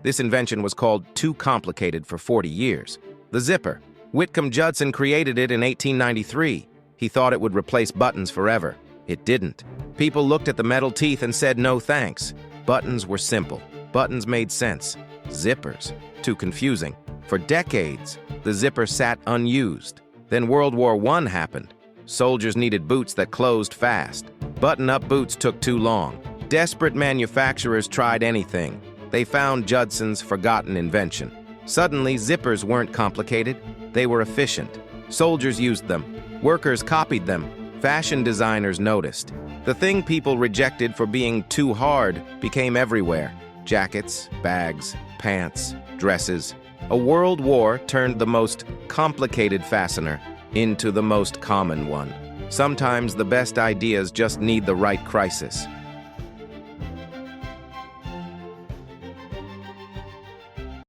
This invention was called too complicated for 40 years. The zipper. Whitcomb Judson created it in 1893. He thought it would replace buttons forever. It didn't. People looked at the metal teeth and said no thanks. Buttons were simple. Buttons made sense. Zippers. Too confusing. For decades, the zipper sat unused. Then World War I happened. Soldiers needed boots that closed fast. Button-up boots took too long. Desperate manufacturers tried anything. They found Judson's forgotten invention. Suddenly, zippers weren't complicated. They were efficient. Soldiers used them. Workers copied them. Fashion designers noticed. The thing people rejected for being too hard became everywhere. Jackets, bags, pants, dresses. A world war turned the most complicated fastener into the most common one. Sometimes the best ideas just need the right crisis.